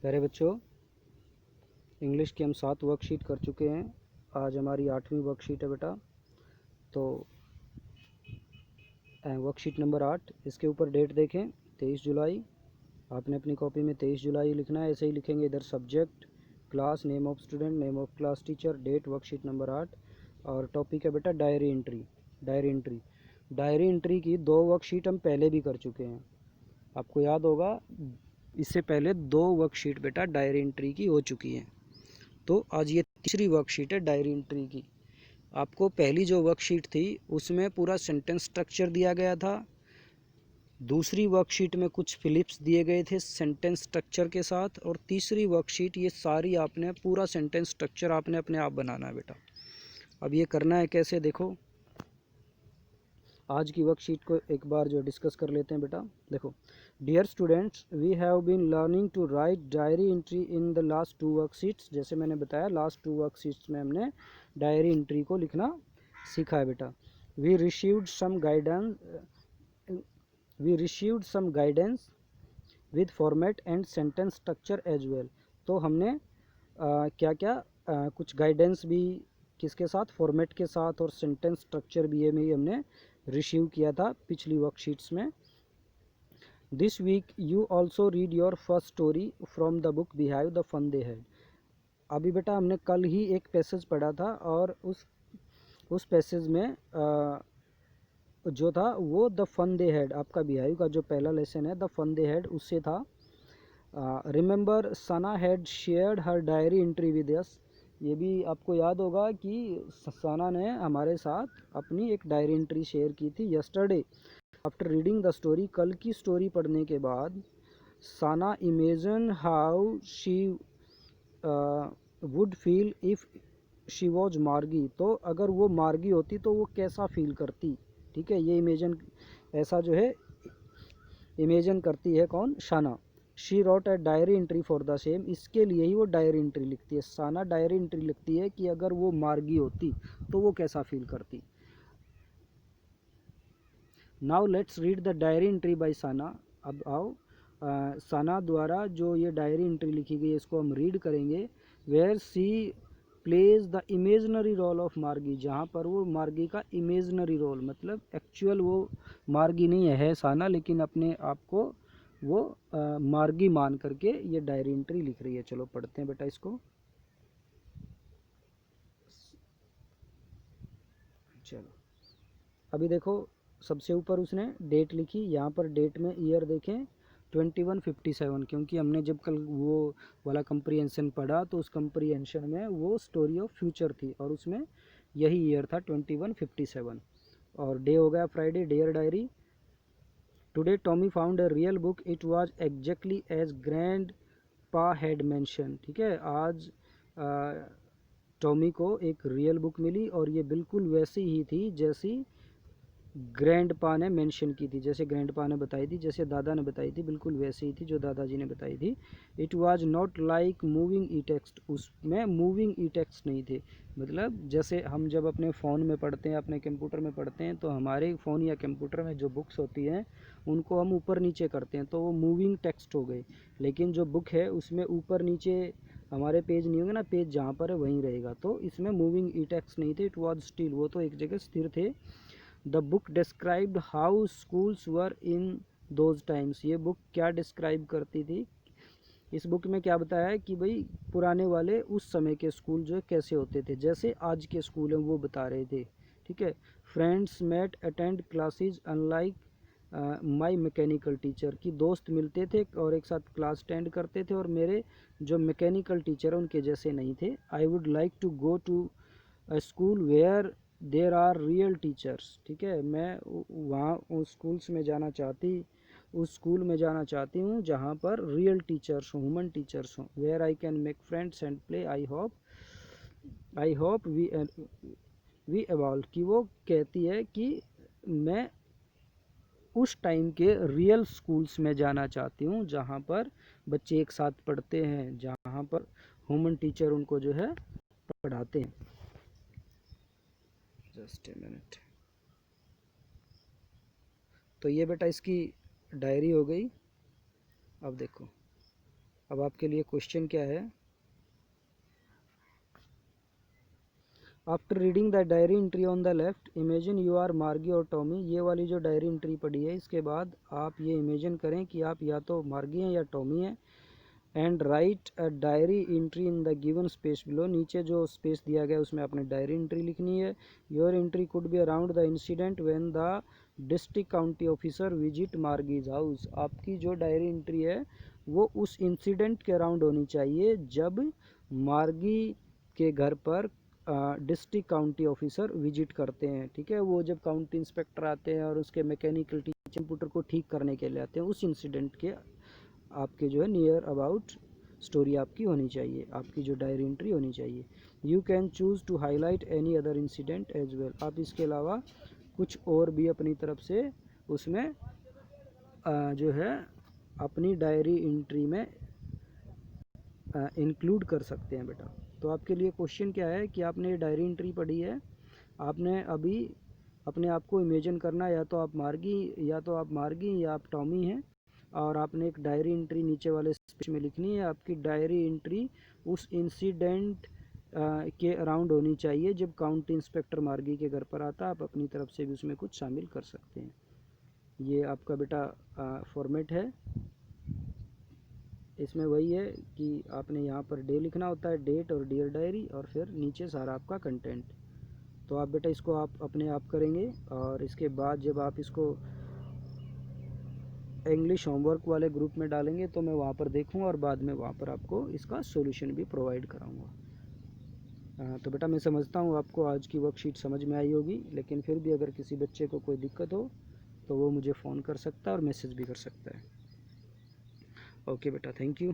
प्यारे बच्चों, इंग्लिश की हम 7 वर्कशीट कर चुके हैं। आज हमारी 8वीं वर्कशीट है बेटा। तो वर्कशीट नंबर 8, इसके ऊपर डेट देखें 23 जुलाई। आपने अपनी कॉपी में 23 जुलाई लिखना है। ऐसे ही लिखेंगे इधर subject, class, name of student, name of class teacher, date, worksheet number 8। और टॉपिक है बेटा डायरी एंट्री। डायरी एंट्री की 2 वर्कशीट हम पहले भी कर चुके हैं, आपको याद होगा। इससे पहले 2 वर्कशीट बेटा डायरी एंट्री की हो चुकी हैं। तो आज ये तीसरी वर्कशीट है डायरी एंट्री की। आपको पहली जो वर्कशीट थी उसमें पूरा सेंटेंस स्ट्रक्चर दिया गया था। दूसरी वर्कशीट में कुछ फिलिप्स दिए गए थे सेंटेंस स्ट्रक्चर के साथ। और तीसरी वर्कशीट ये सारी आपने पूरा सेंटेंस स्ट्रक्चर आपने अपने आप बनाना है बेटा। अब ये करना है कैसे, देखो। आज की वर्कशीट को एक बार जो डिस्कस कर लेते हैं बेटा। देखो, dear students, we have been learning to write diary entry in the last 2 worksheets. जैसे मैंने बताया, लास्ट 2 वर्कशीट्स में हमने डायरी एंट्री को लिखना सीखा है बेटा। We received some guidance with format and sentence structure as well. तो हमने क्या क्या कुछ गाइडेंस भी किसके साथ, फॉर्मेट के साथ, और सेंटेंस स्ट्रक्चर भी ये में हमने रिसीव किया था पिछली वर्कशीट्स में। This week you also read your first story from the book Beehive the fun they had. अभी बेटा हमने कल ही एक पैसेज पढ़ा था, और उस पैसेज में जो था वो द फन दे हैड, आपका बिहाइव का जो पहला लेसन है द फन दे हैड, उससे था। Remember Sana had shared her diary entry with us. ये भी आपको याद होगा कि सना ने हमारे साथ अपनी एक डायरी एंट्री शेयर की थी yesterday after reading the story. कल की स्टोरी पढ़ने के बाद Sana imagine how she would feel if she was Margie. तो अगर वो मार्गी होती तो वो कैसा फील करती। ठीक है, ये इमेजिन, ऐसा जो है इमेजिन करती है कौन, शाना। She wrote a diary entry for the same. इसके लिए ही वो डायरी एंट्री लिखती है। साना डायरी एंट्री लिखती है कि अगर वो मार्गी होती तो वो कैसा फील करती। Now let's read the diary entry by Sana. अब आओ साना द्वारा जो ये डायरी एंट्री लिखी गई है इसको हम रीड करेंगे। Where she plays the imaginary role of Margie, जहाँ पर वो मार्गी का इमेजनरी रोल, मतलब एक्चुअल वो मार्गी नहीं है साना, लेकिन अपने आप को वो मार्गी मान करके ये डायरी एंट्री लिख रही है। चलो पढ़ते हैं बेटा इसको। चलो अभी देखो, सबसे ऊपर उसने डेट लिखी। यहाँ पर डेट में ईयर देखें 2157, क्योंकि हमने जब कल वो वाला कंप्रीहेंशन पढ़ा तो उस कंप्रीहेंशन में वो स्टोरी ऑफ फ्यूचर थी और उसमें यही ईयर था 2157। और डे हो गया Friday, dear diary. Today Tommy found a real book, it was exactly as grandpa had mention. ठीक है, आज टॉमी को एक रियल बुक मिली और ये बिल्कुल वैसी ही थी जैसी ग्रैंड पा ने मेंशन की थी, जैसे ग्रैंड पा ने बताई थी, जैसे दादा ने बताई थी, बिल्कुल वैसे ही थी जो दादाजी ने बताई थी। It was not like moving E text, उसमें मूविंग ई टेक्स्ट नहीं थे। मतलब जैसे हम जब अपने फ़ोन में पढ़ते हैं, अपने कंप्यूटर में पढ़ते हैं, तो हमारे फ़ोन या कंप्यूटर में जो बुक्स होती हैं उनको हम ऊपर नीचे करते हैं तो वो मूविंग टेक्स्ट हो गई। लेकिन जो बुक है उसमें ऊपर नीचे हमारे पेज नहीं होंगे ना, पेज जहाँ पर है वहीं रहेगा। तो इसमें मूविंग ई टेक्स्ट नहीं थे, इट वाज स्टिल, वो तो एक जगह स्थिर थे। The book described how schools were in those times. ये बुक क्या डिस्क्राइब करती थी, इस बुक में क्या बताया है कि भाई पुराने वाले उस समय के स्कूल जो है कैसे होते थे, जैसे आज के स्कूल हैं वो बता रहे थे। ठीक है, friends met attend classes unlike my mechanical teacher, की दोस्त मिलते थे और एक साथ क्लास अटेंड करते थे और मेरे जो मैकेनिकल टीचर हैं उनके जैसे नहीं थे। I would like to go to school where there are real teachers. ठीक है, मैं वहाँ उस स्कूल्स में जाना चाहती, उस स्कूल में जाना चाहती हूँ जहाँ पर रियल टीचर्स हों, ह्यूमन टीचर्स हों। Where I can make friends and play, I hope we evolve. कि वो कहती है कि मैं उस टाइम के रियल स्कूल्स में जाना चाहती हूँ जहाँ पर बच्चे एक साथ पढ़ते हैं, जहाँ पर ह्यूमन टीचर उनको जो है पढ़ाते हैं। Just a minute. तो ये बेटा इसकी डायरी हो गई। अब देखो, अब आपके लिए क्वेश्चन क्या है, after reading the diary entry on the left imagine you are Margie और टॉमी। ये वाली जो डायरी एंट्री पड़ी है इसके बाद आप ये इमेजिन करें कि आप या तो मार्गी हैं या टॉमी हैं। And right a diary entry in the given space below. नीचे जो स्पेस दिया गया है उसमें आपने डायरी एंट्री लिखनी है। Your entry could be around the incident when the district county officer visit Margie's house. आपकी जो डायरी एंट्री है वो उस इंसिडेंट के अराउंड होनी चाहिए जब मार्गी के घर पर डिस्ट्रिक्ट काउंटी ऑफिसर विजिट करते हैं। ठीक है, वो जब काउंटी इंस्पेक्टर आते हैं और उसके मैकेनिकल टीचर कंप्यूटर को ठीक करने के लिए आते हैं, उस इंसिडेंट के आपके जो है नियर अबाउट स्टोरी आपकी होनी चाहिए, आपकी जो डायरी एंट्री होनी चाहिए। You can choose to highlight any other incident as well. आप इसके अलावा कुछ और भी अपनी तरफ से उसमें जो है अपनी डायरी एंट्री में इंक्लूड कर सकते हैं बेटा। तो आपके लिए क्वेश्चन क्या है कि आपने डायरी एंट्री पढ़ी है, आपने अभी अपने आप को इमेजिन करना या तो आप मार्गी या आप टॉमी हैं, और आपने एक डायरी एंट्री नीचे वाले स्पेस में लिखनी है। आपकी डायरी एंट्री उस इंसिडेंट के अराउंड होनी चाहिए जब काउंटी इंस्पेक्टर मार्गी के घर पर आता। आप अपनी तरफ से भी उसमें कुछ शामिल कर सकते हैं। ये आपका बेटा फॉर्मेट है। इसमें वही है कि आपने यहाँ पर डे लिखना होता है, डेट और डियर डायरी, और फिर नीचे सारा आपका कंटेंट। तो आप बेटा इसको आप अपने आप करेंगे, और इसके बाद जब आप इसको इंग्लिश होमवर्क वाले ग्रुप में डालेंगे तो मैं वहाँ पर देखूँगा और बाद में वहाँ पर आपको इसका सॉल्यूशन भी प्रोवाइड कराऊँगा। तो बेटा मैं समझता हूँ आपको आज की वर्कशीट समझ में आई होगी, लेकिन फिर भी अगर किसी बच्चे को कोई दिक्कत हो तो वो मुझे फ़ोन कर सकता है और मैसेज भी कर सकता है। ओके बेटा, थैंक यू।